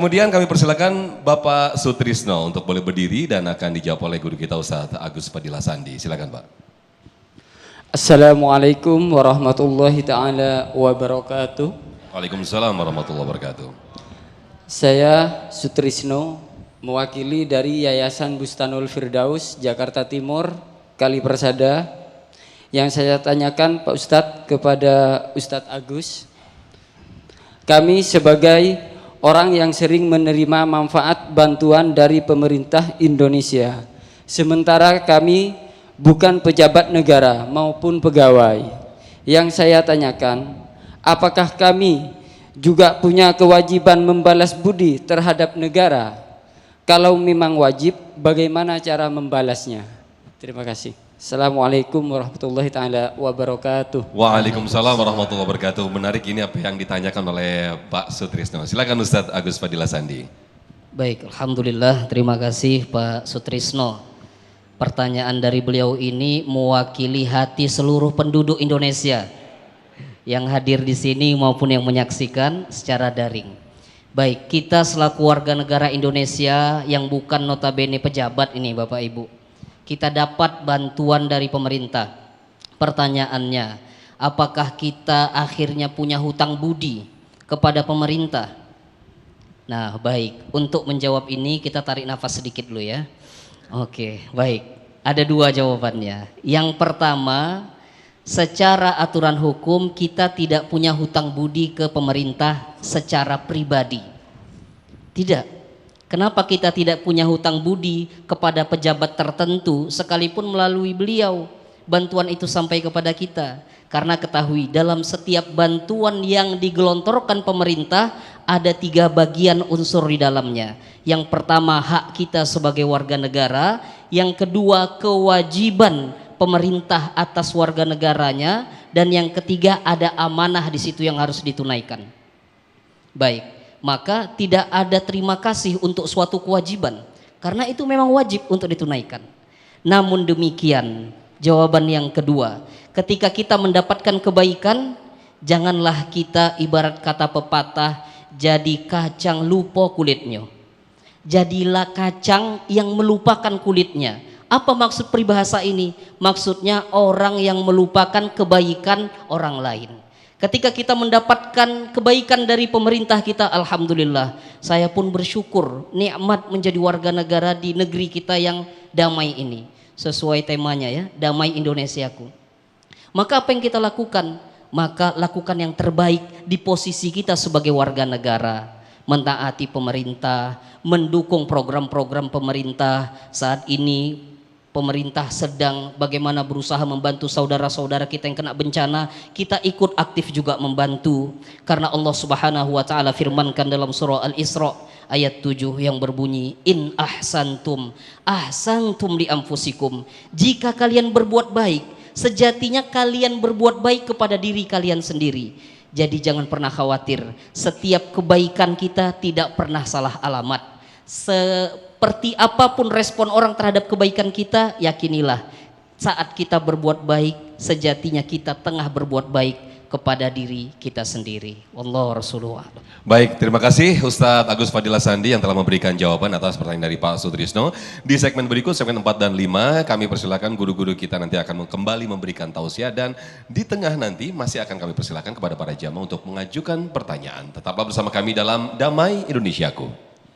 Kemudian kami persilakan Bapak Sutrisno untuk boleh berdiri dan akan dijawab oleh guru kita Ustadz Agus Fadilah Sandi. Silakan Pak. Assalamualaikum warahmatullahi ta'ala wabarakatuh. Waalaikumsalam warahmatullahi wabarakatuh. Saya Sutrisno, mewakili dari Yayasan Bustanul Firdaus, Jakarta Timur, Kalipersada. Yang saya tanyakan Pak Ustadz kepada Ustadz Agus, kami sebagai orang yang sering menerima manfaat bantuan dari pemerintah Indonesia, sementara kami bukan pejabat negara maupun pegawai. Yang saya tanyakan, apakah kami juga punya kewajiban membalas budi terhadap negara? Kalau memang wajib, bagaimana cara membalasnya? Terima kasih. Assalamualaikum warahmatullahi ta'ala wabarakatuh. Waalaikumsalam warahmatullahi wabarakatuh. Menarik ini apa yang ditanyakan oleh Pak Sutrisno. Silakan Ustadz Agus Fadilah Sandi. Baik, alhamdulillah, terima kasih Pak Sutrisno. Pertanyaan dari beliau ini mewakili hati seluruh penduduk Indonesia yang hadir di sini maupun yang menyaksikan secara daring. Baik, kita selaku warga negara Indonesia yang bukan notabene pejabat ini Bapak Ibu, kita dapat bantuan dari pemerintah. Pertanyaannya, apakah kita akhirnya punya hutang budi kepada pemerintah? Nah, baik. Untuk menjawab ini kita tarik nafas sedikit dulu ya. Oke, baik. Ada dua jawabannya. Yang pertama, secara aturan hukum kita tidak punya hutang budi ke pemerintah secara pribadi. Tidak. Kenapa kita tidak punya hutang budi kepada pejabat tertentu sekalipun melalui beliau bantuan itu sampai kepada kita? Karena ketahui dalam setiap bantuan yang digelontorkan pemerintah ada 3 bagian unsur di dalamnya. Yang pertama hak kita sebagai warga negara, yang kedua kewajiban pemerintah atas warga negaranya, dan yang ketiga ada amanah di situ yang harus ditunaikan. Baik. Maka tidak ada terima kasih untuk suatu kewajiban, karena itu memang wajib untuk ditunaikan. Namun demikian, jawaban yang kedua, ketika kita mendapatkan kebaikan, janganlah kita ibarat kata pepatah, jadi kacang lupa kulitnya. Jadilah kacang yang melupakan kulitnya. Apa maksud peribahasa ini? Maksudnya orang yang melupakan kebaikan orang lain. Ketika kita mendapatkan kebaikan dari pemerintah kita, alhamdulillah, saya pun bersyukur nikmat menjadi warga negara di negeri kita yang damai ini. Sesuai temanya ya, damai Indonesiaku. Maka apa yang kita lakukan? Maka lakukan yang terbaik di posisi kita sebagai warga negara. Mentaati pemerintah, mendukung program-program pemerintah. Saat ini pemerintah sedang bagaimana berusaha membantu saudara-saudara kita yang kena bencana, kita ikut aktif juga membantu. Karena Allah Subhanahu wa taala firmankan dalam surah Al-Isra ayat 7 yang berbunyi, in ahsantum ahsantum li anfusikum. Jika kalian berbuat baik, sejatinya kalian berbuat baik kepada diri kalian sendiri. Jadi jangan pernah khawatir, setiap kebaikan kita tidak pernah salah alamat. Seperti apapun respon orang terhadap kebaikan kita, yakinilah saat kita berbuat baik, sejatinya kita tengah berbuat baik kepada diri kita sendiri. Wallahu Rasulullah. Baik, terima kasih Ustadz Agus Fadilah Sandi yang telah memberikan jawaban atas pertanyaan dari Pak Sutrisno. Di segmen berikut, segmen 4 dan 5, kami persilakan guru-guru kita nanti akan kembali memberikan tausiah, dan di tengah nanti masih akan kami persilakan kepada para jamaah untuk mengajukan pertanyaan. Tetaplah bersama kami dalam Damai Indonesiaku.